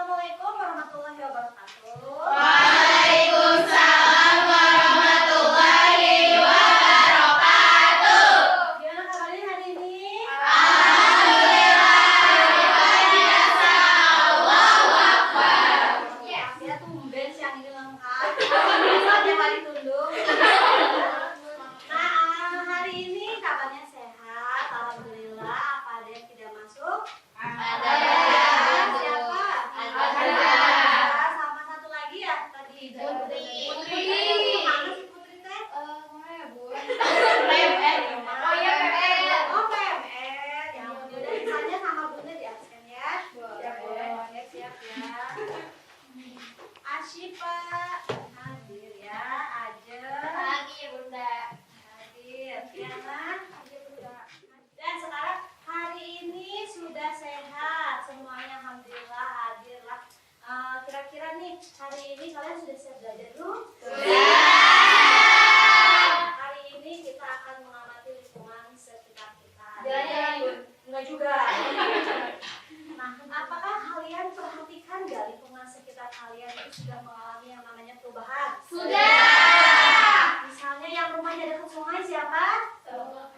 Assalamualaikum warahmatullahi wabarakatuh. Waalaikumsalam warahmatullahi wabarakatuh. Gimana kabarnya hari ini? Alhamdulillah. Biasa. Allahu Akbar. Ya tumben siang ini lengkap. Biasanya hari tunduk. Nah, hari ini kabarnya sehat. Alhamdulillah. Apa ada yang tidak masuk? Ada. Siapa? Ada. Sama satu lagi ya tadi. Putri. Mana sih Putri teh? Mana ya, Bu? PMN. Oh iya, PMN. Oh PMN. Ya udah misalnya sama Bunda di absen ya. Ya boleh. Oke, siap ya. Asyifa hadir ya. Aja Hadir, Bunda. hadir. Tiana hadir Bunda. Dan sekarang hari ini sudah sehat semuanya, alhamdulillah hadir lah. Kira-kira nih hari ini kalian sudah siap belajar belum? Hari ini kita akan mengamati lingkungan sekitar kita. Jalan-jalan, Bun. Enggak juga. Nah, apakah kalian perhatikan nggak lingkungan sekitar kalian itu sudah mengalami yang namanya perubahan? Sudah. Misalnya yang rumahnya dekat sungai siapa? Aduh,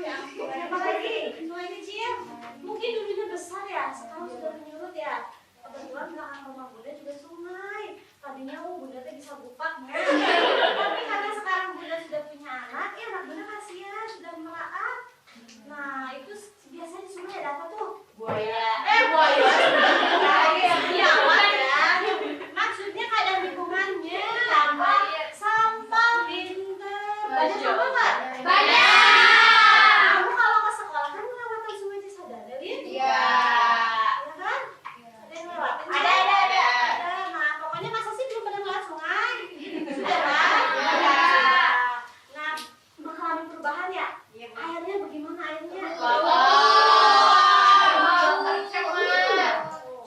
ya ampun. Siapa lagi? Sungai kecil? Mungkin dulunya besar ya, sekarang sudah menyurut ya. Kebetulan belakang rumah Bunda juga sungai. Tadinya Bunda teh bisa bupak. Tapi karena sekarang Bunda sudah punya anak, ya anak Bunda kasihan sudah meraak. Nah, itu biasanya di sungai ada apa tuh? Buaya. Buaya. Iya, ya. Maksudnya keadaan lingkungannya. Sampah pinter. Banyak sampah nggak? Banyak. Kamu kalau ke sekolah kan melewati sungai Cisadane, Lin? Iya. Iya kan? Ada yang ngelewatin? Ada. Nah, pokoknya masa sih belum pernah ngeliat sungai? Sudah kan? Sudah. Nah, mengalami perubahan ya? Airnya bagaimana airnya?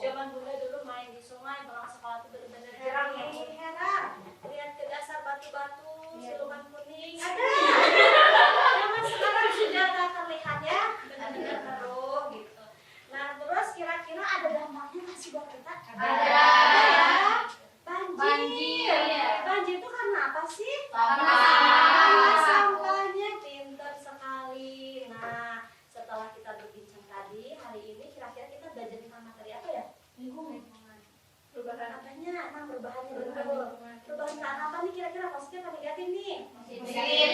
Zaman Bunda dulu main di sungai, pulang sekolah tuh bener-bener heran. Lihat ke dasar batu-batu, siluman kuning. Ada. Zaman sekarang sudah tak terlihat ya, benar-benar keruh gitu. Nah, terus kira-kira ada dampaknya nggak sih buat kita? Ada. Ya. Banjir. Banjir. Banjir itu karena apa sih? Sampah. Karena sampahnya pinter sekali. Nah, setelah kita berbincang tadi, hari ini kira-kira kita belajar tentang materi apa ya? Lingkungan. Perubahan apanya? Nah, perubahannya betul. Perubahan ke arah apa nih kira-kira? Positif atau negatif nih? Negatif.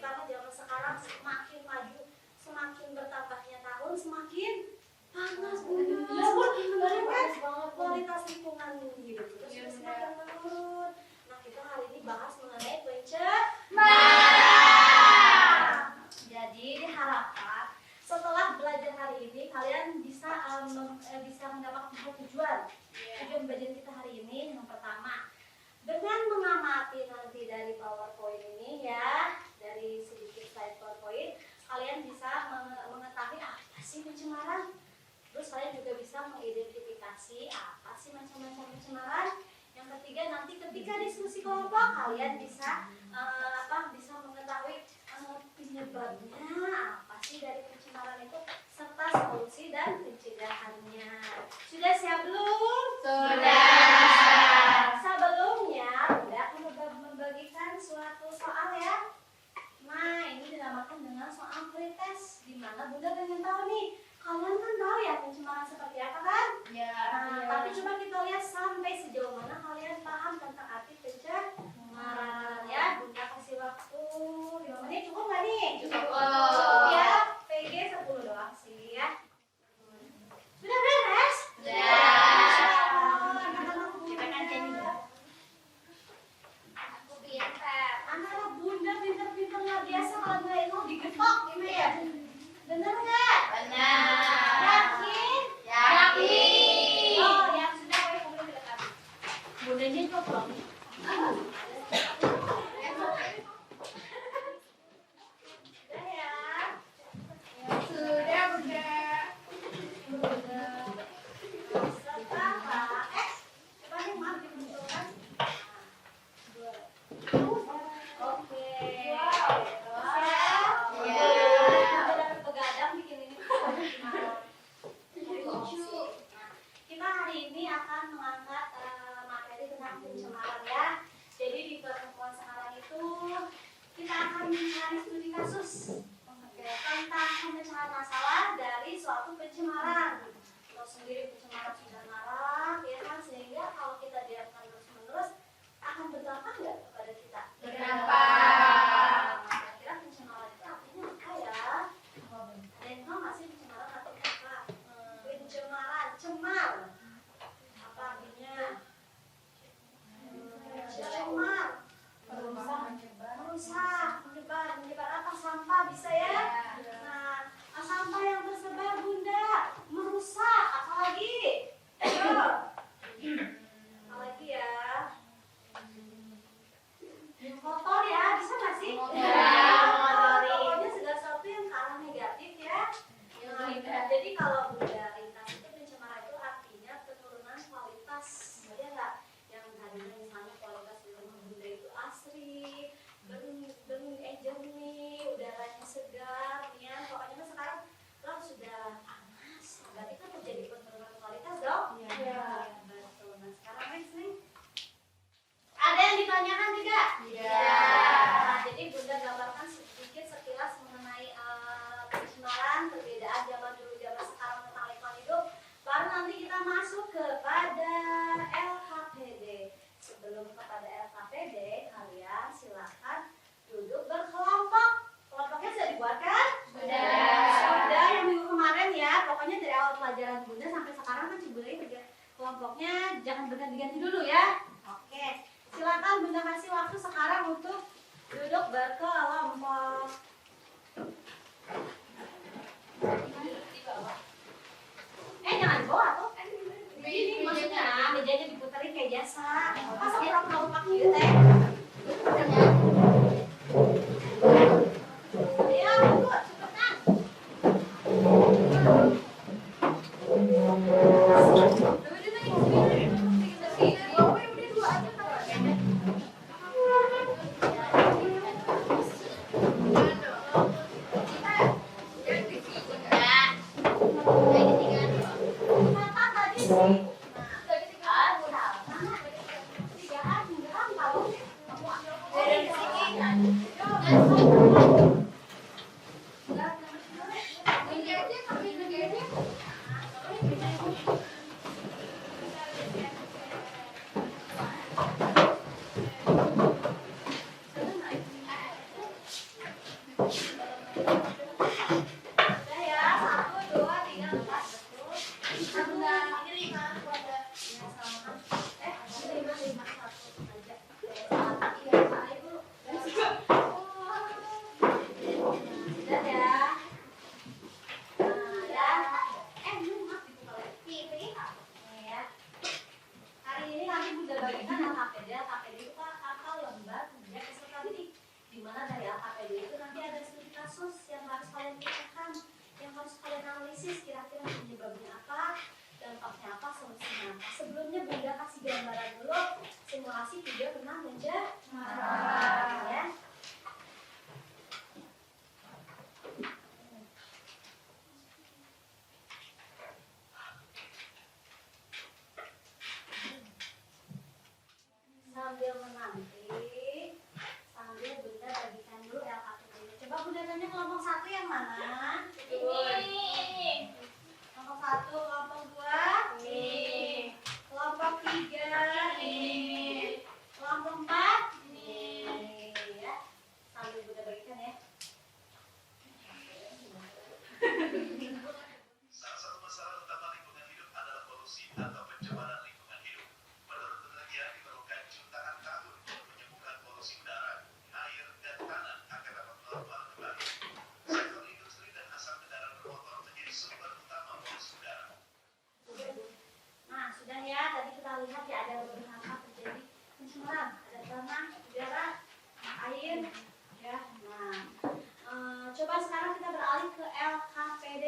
Karena zaman sekarang semakin maju, semakin bertambahnya tahun, semakin panas Bunda. Semakin menurunkan kualitas lingkungan hidup kita sudah semakin menurun. Nah, kita hari ini bahas mengenai Jadi diharapkan setelah belajar hari ini kalian bisa mendapatkan tujuan belajar kita hari ini. Yang pertama, dengan mengamati nanti dari PowerPoint ini ya, dari sedikit slide PowerPoint, kalian bisa mengetahui apa sih pencemaran. Terus kalian juga bisa mengidentifikasi apa sih macam-macam pencemaran. Yang ketiga, nanti ketika diskusi kelompok kalian bisa bisa mengetahui penyebabnya apa sih dari pencemaran itu serta solusi dan pencegahannya. Sudah siap belum? Sudah. Sebelumnya Bunda akan membagikan suatu soal ya. Nah, ini dinamakan dengan soal pretest, di mana Bunda pengen tahu nih, kalian kan tahu ya pencemaran seperti apa kan? Nah, tapi coba kita lihat sampai sejauh mana kalian paham tentang arti pencemaran ya. Bunda kasih waktu 5 menit, cukup nggak nih? Cukup. Ya, PG 10 doang sih ya. Sudah beres? Kita kan janji. Anak Bunda pinter-pinter nggak biasa, kalau nggak itu digetok gimana ya? Bener nggak? Yakin? Oh, yang sudah boleh kumpul ke depan. Bundanya juga belum. Sudah ya. Sudah, Bunda. Setelah coba nih maaf dimunculkan. Oke. Terus ya. Iya. Udah dapat begadang bikin ini. Bunda diganti dulu ya. Oke, silakan Bunda kasih waktu sekarang untuk duduk berkelompok. Jangan dibawa tuh. Ini maksudnya mejanya diputerin kayak biasa. Masa pura-pura lupa gitu teh? Ayo, Bu, cepetan. Sambil menanti, sambil Bunda bagikan dulu LKPD. Coba Bunda tanya kelompok 1 yang mana? Ini. Kelompok 1, kelompok 2? Ini. Kelompok 3? Ini. Kelompok 4? Ini. Ya. Sambil Bunda bagikan ya. Salah satu masalah utama lingkungan hidup adalah polusi atau pencemaran lingkungan hidup. Menurut penelitian diperlukan jutaan tahun untuk menyembuhkan polusi udara, air, dan tanah agar dapat normal kembali. Sektor industri dan asap kendaraan bermotor menjadi sumber utama polusi udara. Nah, sudah ya. Tadi kita lihat ya ada beberapa terjadi pencemaran. Ada tanah, udara, air, ya. Nah, coba sekarang kita beralih ke LKPD.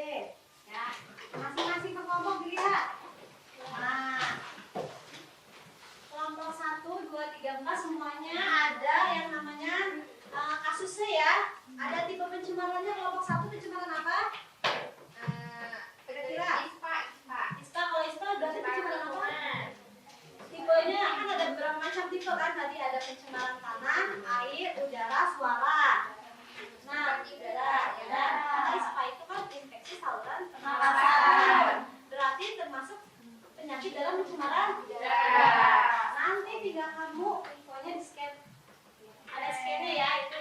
Ya, masing-masing kelompok dilihat. Nah, kelompok 1, 2, 3, 4 semuanya ada yang namanya kasusnya ya. Ada tipe pencemarannya. Kelompok 1 pencemaran apa? Kira-kira? ISPA. Kalau ISPA berarti pencemaran apa? Tipenya kan ada beberapa macam tipe kan. Tadi ada pencemaran tanah, air, udara, suara. Nah, udara, ya. Karena ISPA itu kan infeksi saluran pernapasan. Berarti termasuk penyakit dalam pencemaran udara. Nanti tinggal kamu infonya di scan. Ada scannya ya, itu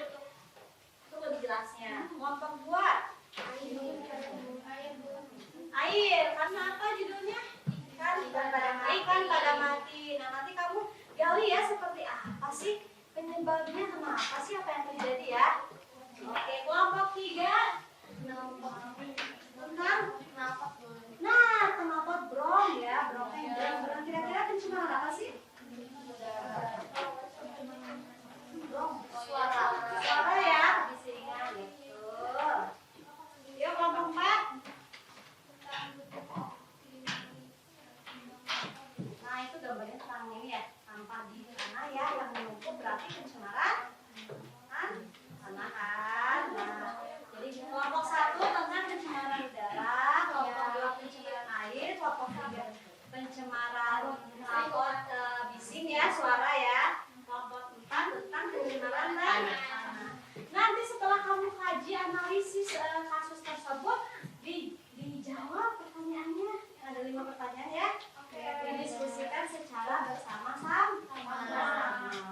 untuk lebih jelasnya. Kelompok 2. Air, karena apa judulnya? Ikan pada mati. Nah, nanti kamu gali ya seperti apa sih penyebabnya, kenapa sih, apa yang terjadi ya. Oke, kelompok 3. Kenapa brong ya, brong. Kira-kira pencemaran apa sih? Brong. Suara ya, bisingan gitu. Yuk kelompok 4. Nah, itu gambarnya tentang ini ya, sampah di tanah ya yang menumpuk berarti pencemaran tanah kan. Nah, jadi kelompok 1 tentang pencemaran udara, kelompok 2 pencemaran air, kelompok 3 pencemaran knalpot bising ya, suara ya. Kelompok 4 tentang pencemaran tanah. Nanti setelah kamu kaji analisis kasus tersebut, dijawab pertanyaannya. Ada 5 pertanyaan ya. Didiskusikan secara bersama-sama.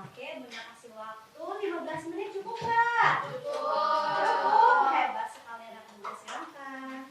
Oke, Bunda kasih waktu 15 menit, cukup nggak? Cukup. Hebat sekali anak Bunda, silakan.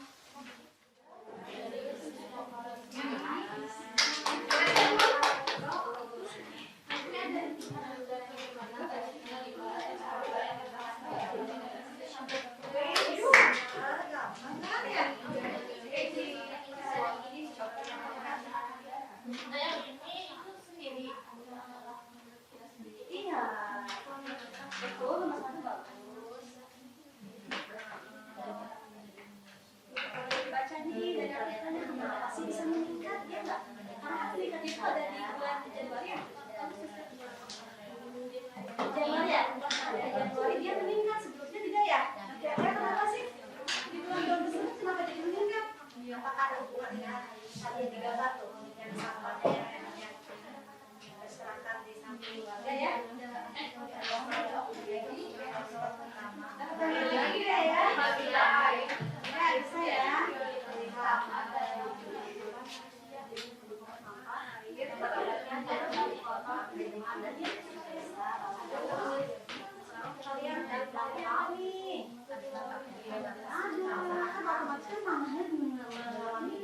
Ada dia kalian dari belakang nih. Ada kan otomatis kan mamanya mengalami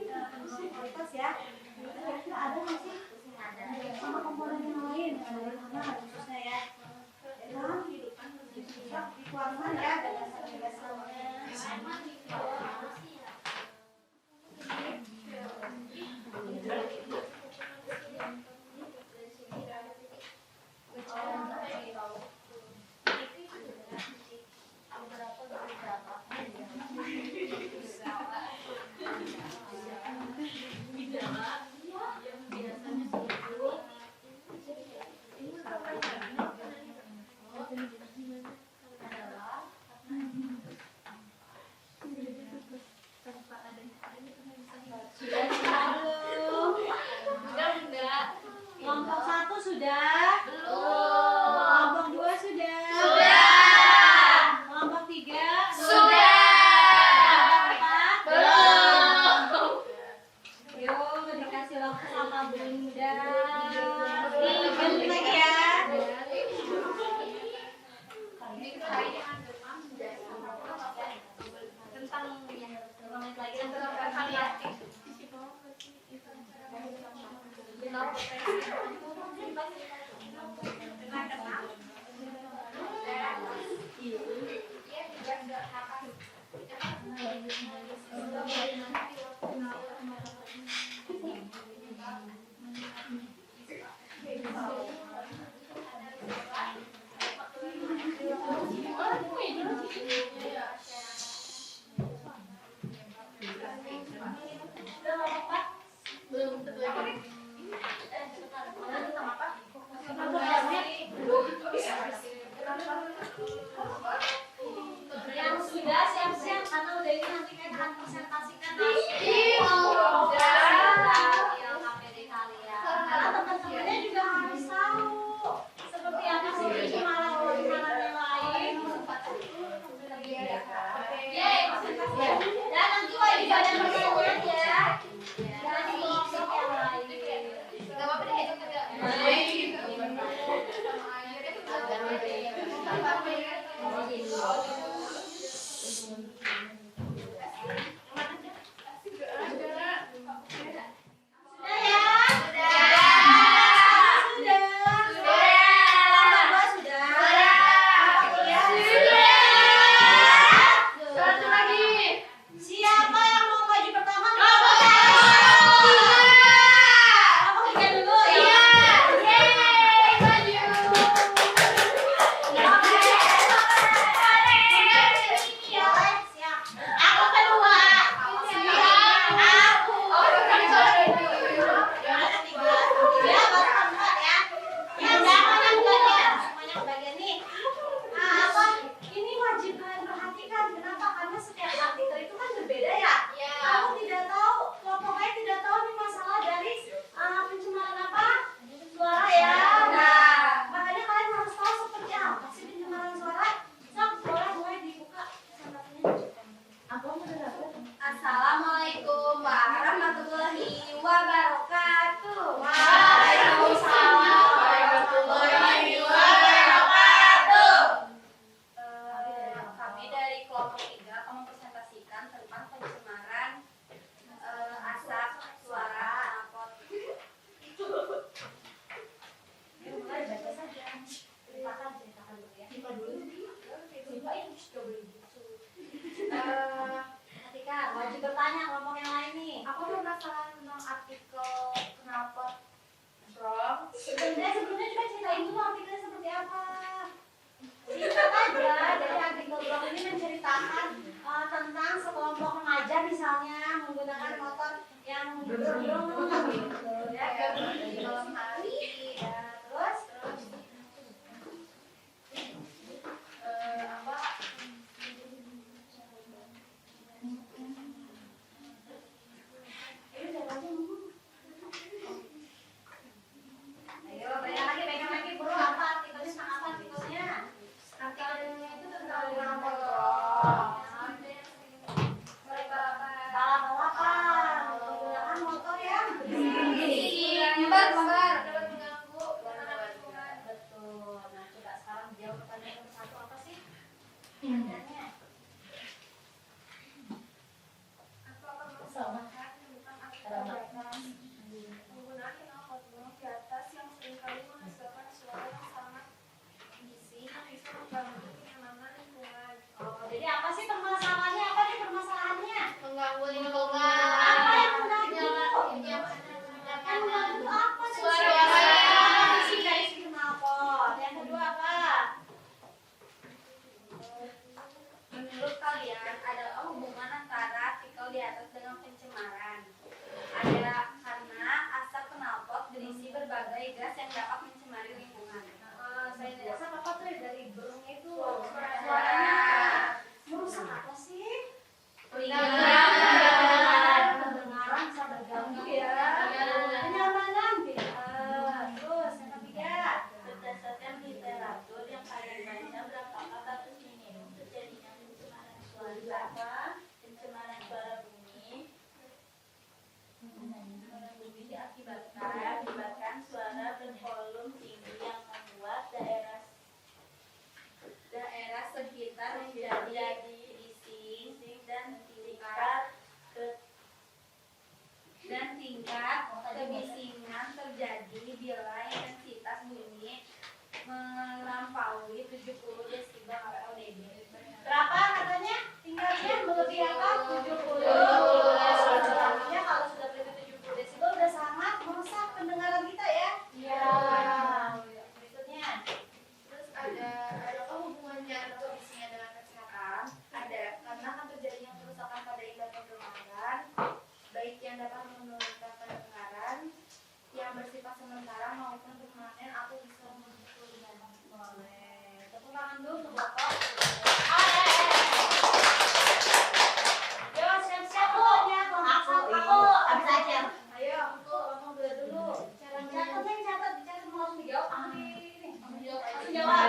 kualitas ya. Kira-kira ada nggak sih sama komponen yang lain dari tanah khususnya ya? Ya kan? Dikeluarkan ya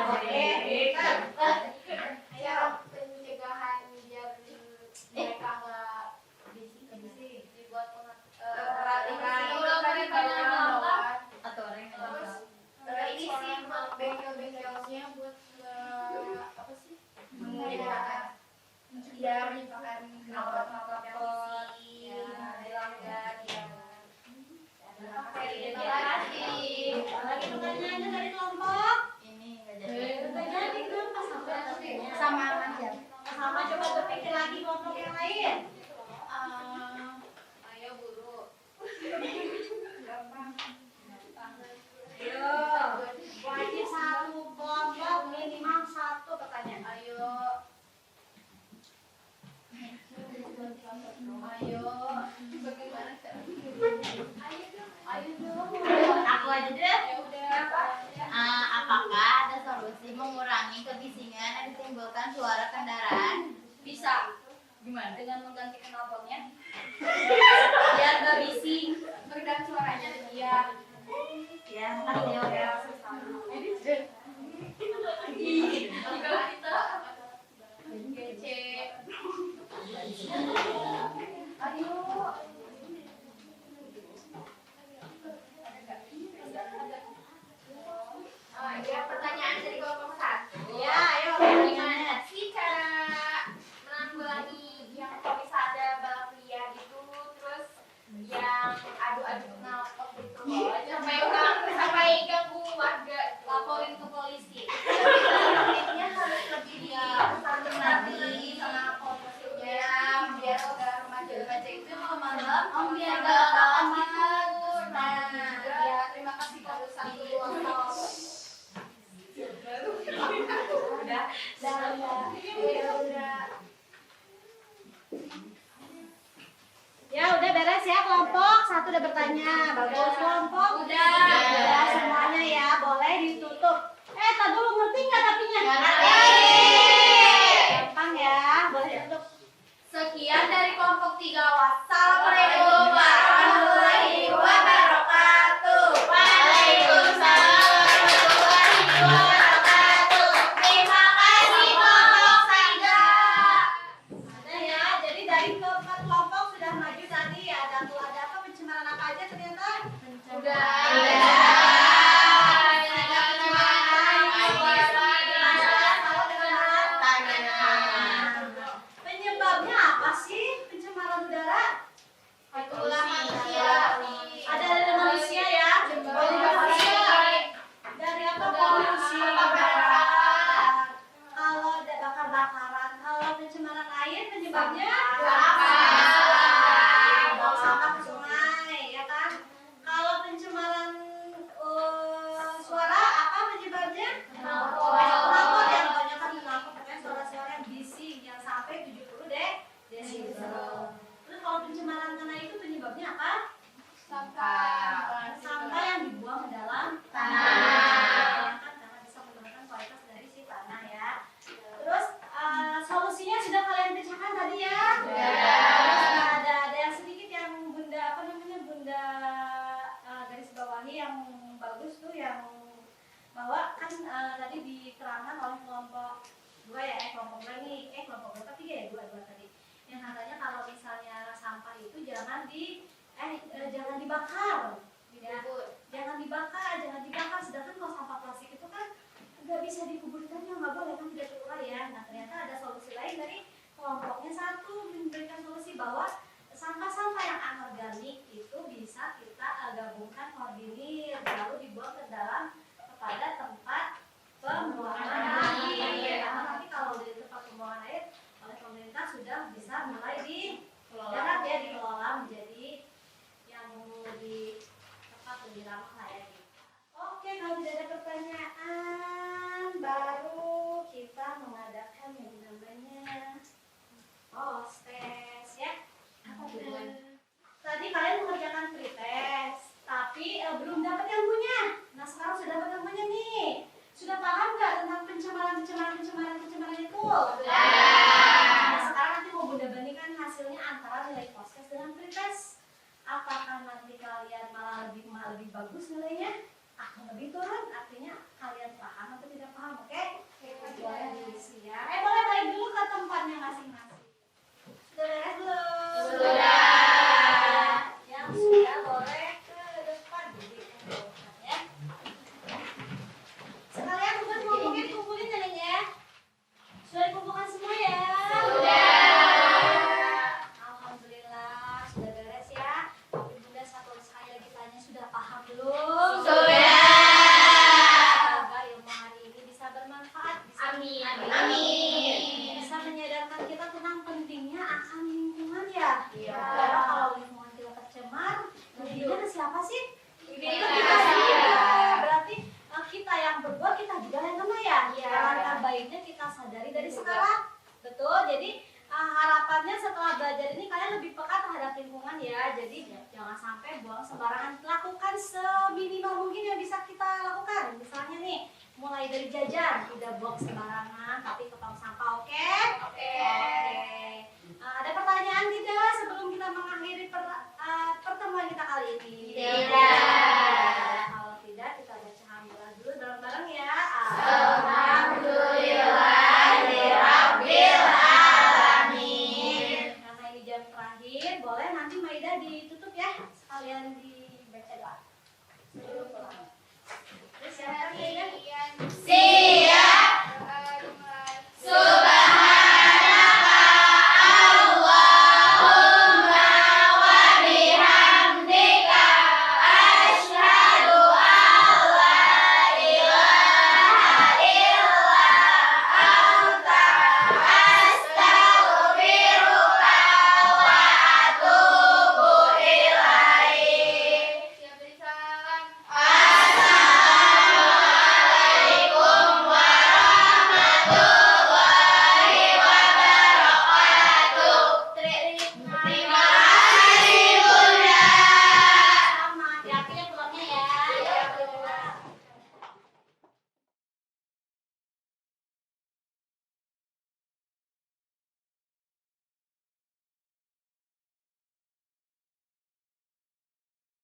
Oke, pintar. Ya, pencegahan biar mereka nggak dibuat ini sih buat bengkel-bengkelnya buat apa sih? Ya, misalkan knalpot dilanggar yang Lagi pertanyaannya dari kelompok. ini Nggak jadi kenapa sama? sama aja. Sama, coba berpikir lagi kelompok yang lain. Ayo guru. Ayo, wajib satu kelompok minimal satu pertanyaan. Ayo. Bagaimana caranya? Ayo dong. Aku aja deh. Ya udah. Apakah ada solusi mengurangi kebisingan yang ditimbulkan suara kendaraan? Bisa Gimana? dengan mengganti knalpotnya. Biar gak bising. Meredam suaranya dia. Ya, makasih ya udah. Jika kita kece. Ayo. Ya, pertanyaan dari kelompok 1. Ya, ayo. Gimana sih cara menanggulangi yang kalau misalnya ada balap liar gitu, terus yang adu-adu knalpot gitu, sampai ganggu warga, laporin ke polisi. Ini harus lebih dipesankan lagi sama polisinya, biar remaja-remaja itu malam biar gak takut. Nah, ya terima kasih Pak Satu. Ya udah beres ya kelompok satu udah bertanya. Bagus kelompok. Udah. Udah semuanya ya boleh ditutup. Tak dulu ngerti nggak tapinya? Gampang ya boleh ditutup. Sekian dari kelompok 3. Wassalamualaikum warahmatullahi wabarakatuh. Waalaikumsalam warahmatullahi wabarakatuh. Terima kasih kelompok 3. Nah ya jadi dari keempat kelompok sudah maju tadi ada apa pencemaran apa aja ternyata? Penyebabnya apa sih pencemaran udara? Itulah manusia. Ada dari manusia ya. Dari apa polusi? Kalau ada bakar-bakaran, kalau pencemaran air penyebabnya buang sampah ke sungai, ya kan? Kalau pencemaran suara apa penyebabnya? Knalpot yang kebanyakan knalpot pokoknya suara-suara yang bising yang sampai 70 desibel. Terus kalau pencemaran tanah itu penyebabnya apa? Sampah yang dibuang ke dalam tanah. Karena bisa menurunkan kualitas dari si tanah ya. Terus solusinya sudah kalian pecahkan tadi ya? Terus ada yang sedikit yang bunda apa namanya bunda garis bawahi yang bagus tuh yang bahwa kan tadi diterangkan oleh kelompok 2 ya kelompok 2 nih kelompok berapa 3 ya 2 tadi yang katanya kalau misalnya sampah itu jangan dibakar ya jangan dibakar sedangkan kalau sampah plastik itu kan nggak bisa dikuburkan ya nggak boleh kan tidak terurai ya. Nah ternyata ada solusi lain dari kelompoknya satu memberikan solusi bahwa sampah-sampah yang anorganik itu bisa kita gabungkan koordinir lalu dibuang ke dalam kepada tempat pembuangan air. Karena nanti kalau dari tempat pembuangan air oleh pemerintah sudah bisa mulai dikelola menjadi yang lebih tepat lebih ramah lah ya. Oke kalau tidak ada pertanyaan baru kita mengadakan yang namanya tes ya. Apa tuh? Tadi kalian mengerjakan pretest tapi belum dapat yang punya. Nah sekarang sudah dapat yang punya nih. Sudah paham nggak tentang pencemaran itu? Nah sekarang nanti mau bunda bandingkan hasilnya antara nilai post dengan pretest. Apakah nanti kalian malah lebih bagus nilainya atau lebih turun? Artinya kalian paham atau tidak paham? Oke? berbuat kita juga yang kena ya. Iya. Langkah baiknya kita sadari dari sekarang. Betul. Jadi harapannya setelah belajar ini kalian lebih peka terhadap lingkungan ya. Jadi jangan sampai buang sembarangan. Lakukan seminimal mungkin yang bisa kita lakukan. Misalnya nih, mulai dari jajan, tidak buang sembarangan, tapi ke tong sampah. Oke? Oke. Ada pertanyaan tidak sebelum kita mengakhiri pertemuan kita kali ini? Tidak.